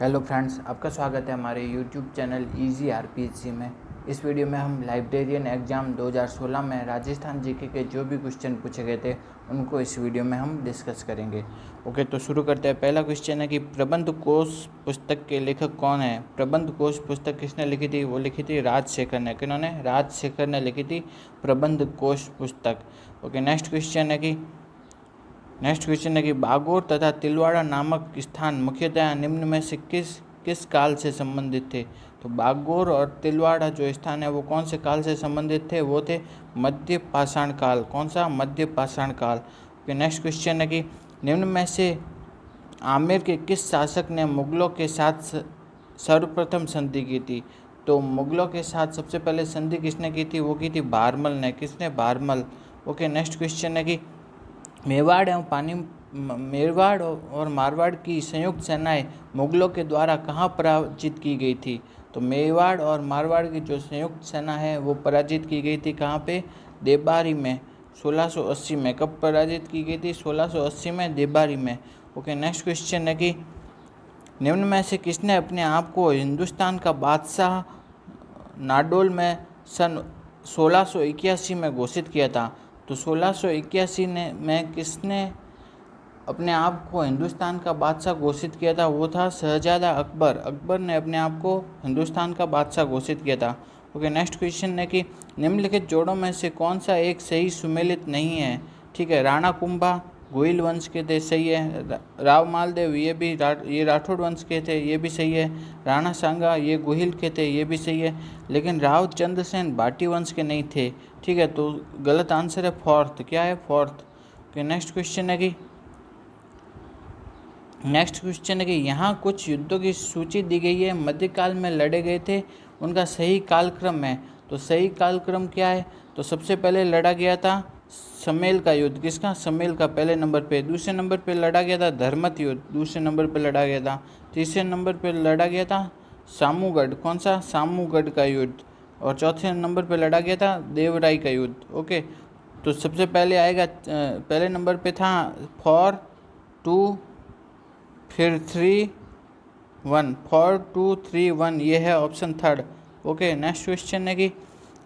Hello friends, आपका स्वागत है हमारे यूट्यूब चैनल इजी आरपीएससी में। इस वीडियो में हम लाइब्रेरियन एग्ज़ाम 2016 में राजस्थान जीके के जो भी क्वेश्चन पूछे गए थे उनको इस वीडियो में हम डिस्कस करेंगे। ओके, तो शुरू करते हैं। पहला क्वेश्चन है कि प्रबंध कोश पुस्तक के लेखक कौन है। प्रबंध कोश पुस्तक किसने लिखी थी? वो लिखी थी राजशेखर ने। किन्होंने? राजशेखर ने लिखी थी प्रबंध कोश पुस्तक। ओके, नेक्स्ट क्वेश्चन है कि बागोर तथा तिलवाड़ा नामक स्थान मुख्यतः निम्न में से किस काल से संबंधित थे। तो बागोर और तिलवाड़ा जो स्थान है वो कौन से काल से संबंधित थे? वो थे मध्य पाषाण काल। कौन सा? मध्य पाषाण काल। फिर नेक्स्ट क्वेश्चन है कि निम्न में से आमेर के किस शासक ने मुगलों के साथ सर्वप्रथम संधि की थी। तो मुगलों के साथ सबसे पहले संधि किसने की थी? वो की थी भारमल ने। किसने? भारमल। ओके, नेक्स्ट क्वेश्चन है कि मेवाड़ और मारवाड़ की संयुक्त सेनाएं मुगलों के द्वारा कहाँ पराजित की गई थी। तो मेवाड़ और मारवाड़ की जो संयुक्त सेना है वो पराजित की गई थी कहाँ पे? देबारी में 1680 में। कब पराजित की गई थी? 1680 में, देबारी में। ओके, नेक्स्ट क्वेश्चन है कि निम्न में से किसने अपने आप को हिंदुस्तान का बादशाह नाडोल में सन 1681 में घोषित किया था। तो 1681 में किसने अपने आप को हिंदुस्तान का बादशाह घोषित किया था? वो था शहजादा अकबर। अकबर ने अपने आप को हिंदुस्तान का बादशाह घोषित किया था। ओके, नेक्स्ट क्वेश्चन है कि निम्नलिखित जोड़ों में से कौन सा एक सही सुमेलित नहीं है। ठीक है, राणा कुंभा गोहिल वंश के थे, सही है। राव मालदेव ये राठौड़ वंश के थे, ये भी सही है। राणा सांगा ये गोहिल के थे, ये भी सही है। लेकिन राव चंद्रसेन भाटी वंश के नहीं थे। ठीक है, तो गलत आंसर है फोर्थ। क्या है? फोर्थ। ओके, नेक्स्ट क्वेश्चन है कि यहाँ कुछ युद्धों की सूची दी गई है, मध्यकाल में लड़े गए थे, उनका सही कालक्रम है। तो सही कालक्रम क्या है? तो सबसे पहले लड़ा गया था समेल का युद्ध। किसका? समेल का, पहले नंबर पे। दूसरे नंबर पे लड़ा गया था धर्मत युद्ध, दूसरे नंबर पे लड़ा गया था। तीसरे नंबर पे लड़ा गया था सामूगढ़। कौन सा? सामूगढ़ का युद्ध। और चौथे नंबर पे लड़ा गया था देवराई का युद्ध। ओके, तो सबसे पहले आएगा, पहले नंबर पे था 4 2 फिर 3 1, 4 2 3 1, ये है option third. Okay, next question है कि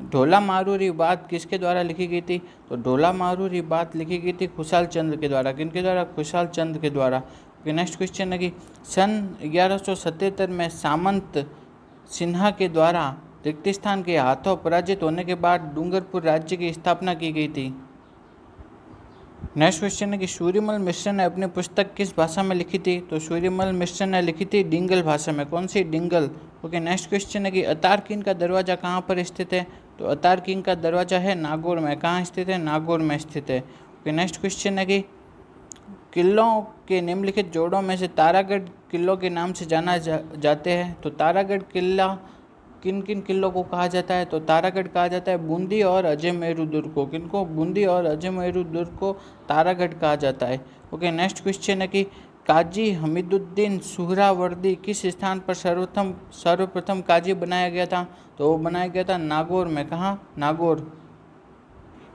ढोला मारूरी बात किसके द्वारा लिखी गई थी। तो ढोला मारूरी बात लिखी गई थी खुशाल चंद्र के द्वारा। किनके द्वारा? खुशाल चंद्र के द्वारा। ओके, नेक्स्ट क्वेश्चन है कि सन 1177 में सामंत सिन्हा के द्वारा रिक्तिस्थान के हाथों पराजित होने के बाद डूंगरपुर राज्य की स्थापना की गई थी। नेक्स्ट क्वेश्चन है कि सूर्यमल मिश्र ने अपनी पुस्तक किस भाषा में लिखी थी। तो सूर्यमल मिश्र ने लिखी थी डिंगल भाषा में। कौन सी? डिंगल। ओके, नेक्स्ट क्वेश्चन है कि अतारकिन का दरवाज़ा कहाँ पर स्थित है। तो अतारकिन का दरवाज़ा है नागौर में। कहाँ स्थित है? नागौर में स्थित है। ओके, नेक्स्ट क्वेश्चन है कि किलों के निम्नलिखित जोड़ों में से तारागढ़ किलों के नाम से जाते हैं। तो तारागढ़ किला किन किन किलों को कहा जाता है। तो तारागढ़ कहा जाता है बूंदी और अजयमेरू दुर्ग को। किनको? बूंदी और अजयमेरू दुर्ग को तारागढ़ कहा जाता है। ओके, नेक्स्ट क्वेश्चन है कि काजी हमीदुद्दीन सुहरावर्दी किस स्थान पर सर्वप्रथम काजी बनाया गया था। तो वो बनाया गया था नागौर में। कहाँ? नागौर।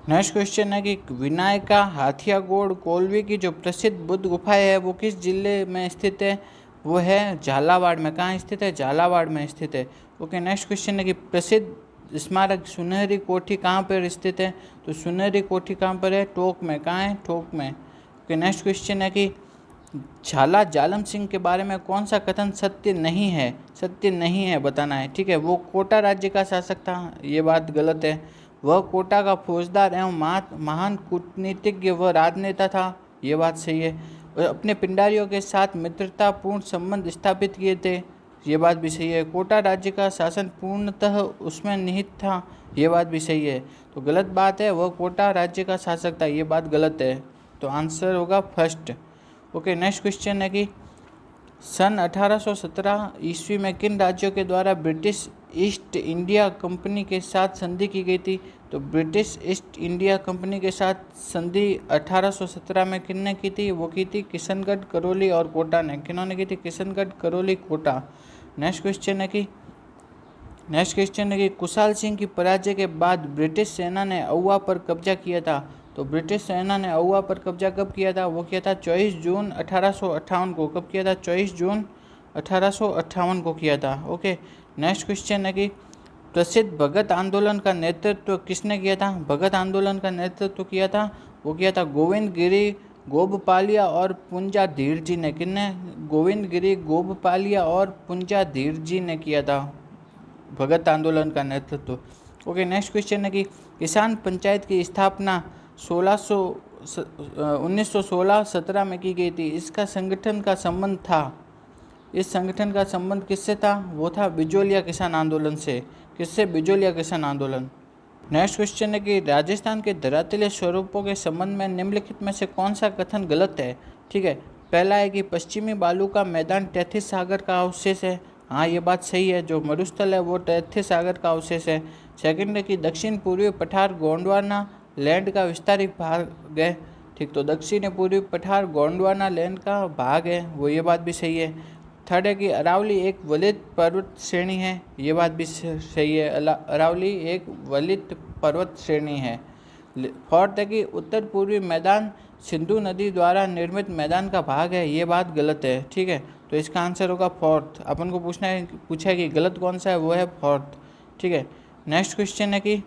नेक्स्ट क्वेश्चन है कि विनायका हाथियागोड़ कोलवी की जो प्रसिद्ध बुद्ध गुफाएं है वो किस जिले में स्थित है। वो है झालावाड़ में। कहाँ स्थित है? झालावाड़ में स्थित है। ओके, नेक्स्ट क्वेश्चन है कि प्रसिद्ध स्मारक सुनहरी कोठी कहाँ पर स्थित है। तो सुनहरी कोठी कहाँ पर है? टोंक में। कहाँ है? टोंक में। ओके, नेक्स्ट क्वेश्चन है कि झाला जालम सिंह के बारे में कौन सा कथन सत्य नहीं है। सत्य नहीं है बताना है। ठीक है, वो कोटा राज्य का शासक था, ये बात गलत है। वह कोटा का फौजदार एवं महान कूटनीतिज्ञ व राजनेता था, ये बात सही है। वह अपने पिंडारियों के साथ मित्रतापूर्ण संबंध स्थापित किए थे, ये बात भी सही है। कोटा राज्य का शासन पूर्णतः उसमें निहित था, ये बात भी सही है। तो गलत बात है, वह कोटा राज्य का शासक था, ये बात गलत है। तो आंसर होगा फर्स्ट। ओके, नेक्स्ट क्वेश्चन है कि सन 1817 ईस्वी में किन राज्यों के द्वारा ब्रिटिश ईस्ट इंडिया कंपनी के साथ संधि की गई थी। तो ब्रिटिश ईस्ट इंडिया कंपनी के साथ संधि 1817 में किसने की थी। वो की थी किशनगढ़, करौली और कोटा ने। किन्होंने की थी? किशनगढ़, करौली, कोटा। नेक्स्ट क्वेश्चन है कि कुशाल सिंह की पराजय के बाद ब्रिटिश सेना ने औवा पर कब्जा किया था। तो ब्रिटिश सेना ने औवा पर कब्जा कब किया था। वो किया था 24 जून 1858 को। कब किया था? 24 जून 1858 को किया था। ओके, नेक्स्ट क्वेश्चन है कि प्रसिद्ध भगत आंदोलन का नेतृत्व किसने किया था? भगत आंदोलन का नेतृत्व किया था, वो किया था गोविंद गिरी, गोपपालिया और पुंजा धीर जी ने। किसने? गोविंद गिरी, गोपपालिया और पुंजा धीर जी ने किया था भगत आंदोलन का नेतृत्व। ओके, नेक्स्ट क्वेश्चन है कि किसान पंचायत की स्थापना 1916-17 में की गई थी। इसका संगठन का संबंध था, इस संगठन का संबंध किससे था? वो था बिजोलिया किसान आंदोलन से। किससे? बिजोलिया किसान आंदोलन। नेक्स्ट क्वेश्चन है कि राजस्थान के धरातलीय स्वरूपों के संबंध में निम्नलिखित में से कौन सा कथन गलत है? ठीक है, पहला है कि पश्चिमी बालू का मैदान तैथिस सागर का अवशेष है। हाँ, ये बात सही है, जो मरुस्थल है वो तैथिस सागर का अवशेष है। सेकंड है कि दक्षिण पूर्वी पठार गोंडवाना लैंड का विस्तारित भाग है। ठीक, तो दक्षिण पूर्वी पठार गोंडवाना लैंड का भाग है, वो ये बात भी सही है। थर्ड है कि अरावली एक वलित पर्वत श्रेणी है, ये बात भी सही है, अरावली एक वलित पर्वत श्रेणी है। फोर्थ है कि उत्तर पूर्वी मैदान सिंधु नदी द्वारा निर्मित मैदान का भाग है, ये बात गलत है। ठीक है, तो इसका आंसर होगा फोर्थ। अपन को पूछा है कि गलत कौन सा है, वो है फोर्थ। ठीक है, नेक्स्ट क्वेश्चन है कि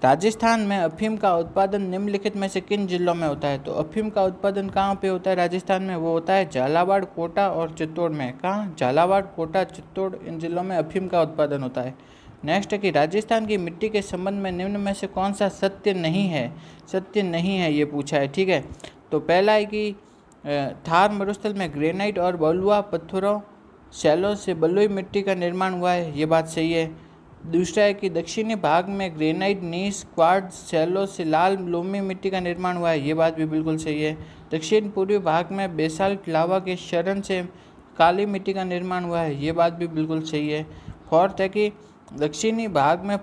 राजस्थान में अफीम का उत्पादन निम्नलिखित में से किन जिलों में होता है? तो अफीम का उत्पादन कहाँ पे होता है राजस्थान में? वो होता है झालावाड़, कोटा और चित्तौड़ में। कहाँ? झालावाड़, कोटा, चित्तौड़, इन जिलों में अफीम का उत्पादन होता है। नेक्स्ट है कि राजस्थान की मिट्टी के संबंध में निम्न में से कौन सा सत्य नहीं है? सत्य नहीं है ये पूछा है। ठीक है, तो पहला है कि थार मरुस्थल में ग्रेनाइट और बलुआ पत्थरों शैलों से बलुई मिट्टी का निर्माण हुआ है, ये बात सही है। दूसरा है कि दक्षिणी भाग में ग्रेनाइट, नीस, क्वार्ट्ज शैलों से लाल लोमी मिट्टी का निर्माण हुआ है, ये बात भी बिल्कुल सही है। दक्षिण पूर्वी भाग में बेसाल्ट लावा के शरण से काली मिट्टी का निर्माण हुआ है, ये बात भी बिल्कुल सही है। फोर्थ है कि दक्षिणी भाग में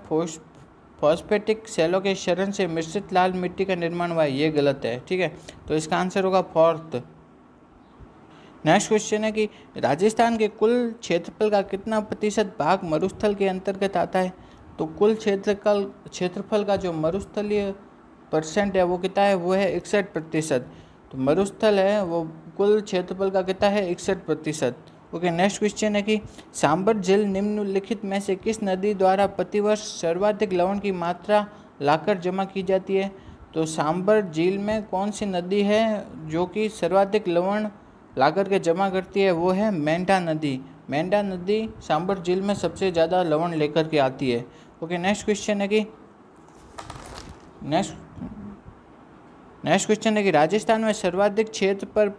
फॉस्फेटिक शैलों के शरण से मिश्रित लाल मिट्टी का निर्माण हुआ है, ये गलत है। ठीक है, तो इसका आंसर होगा फोर्थ। नेक्स्ट क्वेश्चन है कि राजस्थान के कुल क्षेत्रफल का कितना प्रतिशत भाग मरुस्थल के अंतर्गत आता है? तो कुल क्षेत्रफल का जो मरुस्थलीय परसेंट है वो कितना है? वो है 61%। तो मरुस्थल है वो कुल क्षेत्रफल का कितना है? 61%। ओके, नेक्स्ट क्वेश्चन है कि सांबर झील निम्नलिखित में से किस नदी द्वारा प्रतिवर्ष सर्वाधिक लवण की मात्रा लाकर जमा की जाती है? तो सांबर झील में कौन सी नदी है जो कि सर्वाधिक लवण लाकर के जमा करती है? वो है मेंढा नदी। मेंढा नदी सांबर झील में सबसे ज़्यादा लवण लेकर के आती है। ओके, नेक्स्ट क्वेश्चन है कि नेक्स्ट क्वेश्चन है कि राजस्थान में सर्वाधिक क्षेत्र पर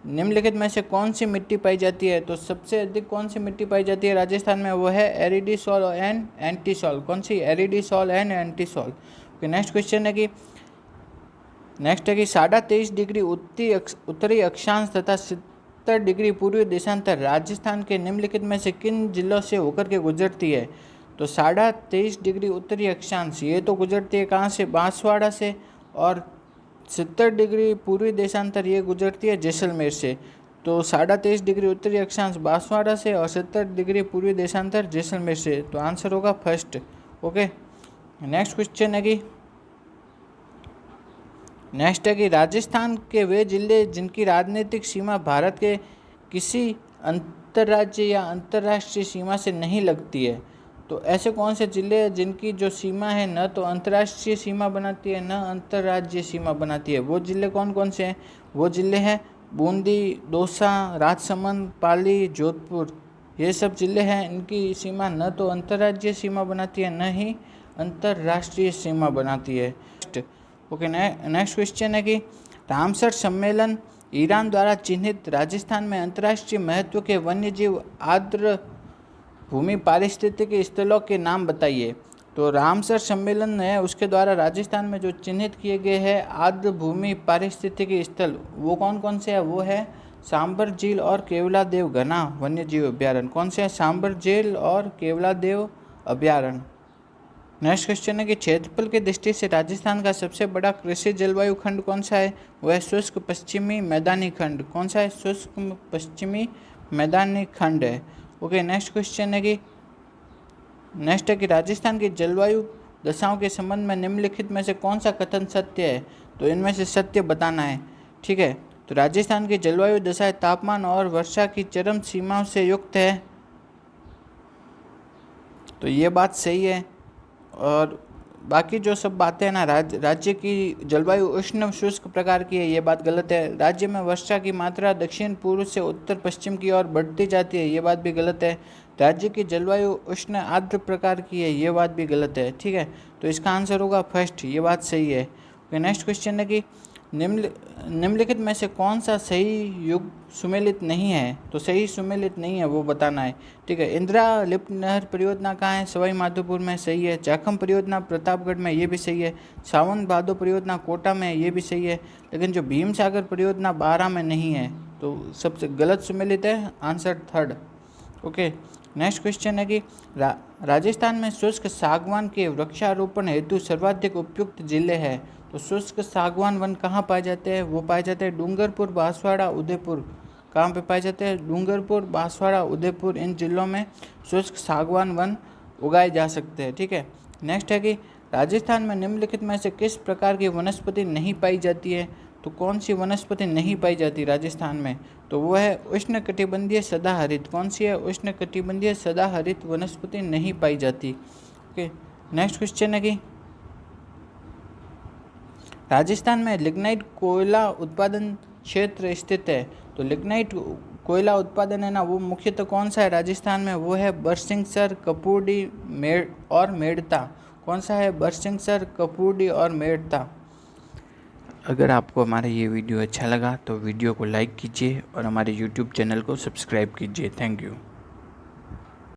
निम्नलिखित में से कौन सी मिट्टी पाई जाती है? तो सबसे अधिक कौन सी मिट्टी पाई जाती है राजस्थान में? वो है एरिडी सॉल एंड एंटी सॉल। कौन सी? एरिडी सॉल एंड entisols. Okay, next question है कि 23.5 डिग्री उत्तरी अक्षांश तथा 70 डिग्री पूर्वी देशांतर राजस्थान के निम्नलिखित में से किन जिलों से होकर के गुजरती है? तो 23.5 डिग्री उत्तरी अक्षांश ये तो गुजरती है कहाँ से? बांसवाड़ा से। और 70 डिग्री पूर्वी देशांतर ये गुजरती है जैसलमेर से। तो 23.5 डिग्री उत्तरी अक्षांश बांसवाड़ा से और 70 डिग्री पूर्वी देशांतर जैसलमेर से। तो आंसर होगा फर्स्ट। ओके, नेक्स्ट क्वेश्चन है कि राजस्थान के वे जिले जिनकी राजनीतिक सीमा भारत के किसी अंतर्राज्य या अंतर्राष्ट्रीय सीमा से नहीं लगती है? तो ऐसे कौन से जिले हैं जिनकी जो सीमा है न तो अंतर्राष्ट्रीय सीमा बनाती है न अंतर्राज्यीय सीमा बनाती है? वो जिले कौन कौन से हैं? वो जिले हैं बूंदी, दौसा, राजसमंद, पाली, जोधपुर। ये सब जिले हैं, इनकी सीमा न तो अंतर्राज्यीय सीमा बनाती है न ही अंतर्राष्ट्रीय सीमा बनाती है। ओके, नेक्स्ट क्वेश्चन है कि रामसर सम्मेलन ईरान द्वारा चिन्हित राजस्थान में अंतर्राष्ट्रीय महत्व के वन्यजीव आर्द्र भूमि पारिस्थितिक स्थलों के नाम बताइए। तो रामसर सम्मेलन है उसके द्वारा राजस्थान में जो चिन्हित किए गए हैं आर्द्र भूमि पारिस्थितिक स्थल वो कौन कौन से हैं? वो है सांबर झील और केवलादेव घना वन्यजीव अभ्यारण्य। कौन से हैं? सांबर झील और केवलादेव अभ्यारण्य। नेक्स्ट क्वेश्चन है कि क्षेत्रफल की दृष्टि से राजस्थान का सबसे बड़ा कृषि जलवायु खंड कौन सा है? वह शुष्क पश्चिमी मैदानी खंड। कौन सा है? शुष्क पश्चिमी मैदानी खंड है। ओके, नेक्स्ट क्वेश्चन है कि राजस्थान की जलवायु दशाओं के संबंध में निम्नलिखित में से कौन सा कथन सत्य है? तो इनमें से सत्य बताना है। ठीक है, तो राजस्थान की जलवायु दशाएं तापमान और वर्षा की चरम सीमाओं से युक्त है, तो ये बात सही है। और बाकी जो सब बातें हैं ना, राज्य की जलवायु उष्ण शुष्क प्रकार की है, ये बात गलत है। राज्य में वर्षा की मात्रा दक्षिण पूर्व से उत्तर पश्चिम की ओर बढ़ती जाती है, ये बात भी गलत है। राज्य की जलवायु उष्ण आर्द्र प्रकार की है, ये बात भी गलत है। ठीक है, तो इसका आंसर होगा फर्स्ट, ये बात सही है। नेक्स्ट क्वेश्चन है कि निम्नलिखित में से कौन सा सही युग सुमेलित नहीं है, तो सही सुमेलित नहीं है वो बताना है। ठीक है, इंदिरा लिफ्ट नहर परियोजना कहाँ है, सवाई माधोपुर में, सही है। चाखम परियोजना प्रतापगढ़ में, ये भी सही है। सावन भादो परियोजना कोटा में, ये भी सही है। लेकिन जो भीम सागर परियोजना बारां में नहीं है, तो सबसे गलत सुमेलित है, answer third. Okay, next question है कि राजस्थान में शुष्क सागवान के वृक्षारोपण हेतु सर्वाधिक उपयुक्त जिले हैं, तो शुष्क सागवान वन कहाँ पाए जाते हैं, वो पाए जाते हैं डूंगरपुर, बांसवाड़ा, उदयपुर। कहाँ पे पाए जाते हैं, डूंगरपुर, बांसवाड़ा, उदयपुर, इन जिलों में शुष्क सागवान वन उगाए जा सकते हैं। ठीक है, नेक्स्ट है कि राजस्थान में निम्नलिखित में से किस प्रकार की वनस्पति नहीं पाई जाती है, तो कौन सी वनस्पति नहीं पाई जाती राजस्थान में, तो वो है उष्णकटिबंधीय सदाहरित। कौन सी है, उष्णकटिबंधीय सदाहरित वनस्पति नहीं पाई जाती। ओके, नेक्स्ट क्वेश्चन है कि राजस्थान में लिग्नाइट कोयला उत्पादन क्षेत्र स्थित है, तो लिग्नाइट कोयला उत्पादन है ना, वो मुख्यतः कौन सा है राजस्थान में, वो है बरसिंहसर, कपूरडी, और मेड़ता। कौन सा है, बरसिंहसर, कपूरडी और मेड़ता। अगर आपको हमारा ये वीडियो अच्छा लगा तो वीडियो को लाइक कीजिए और हमारे YouTube चैनल को सब्सक्राइब कीजिए। Thank you.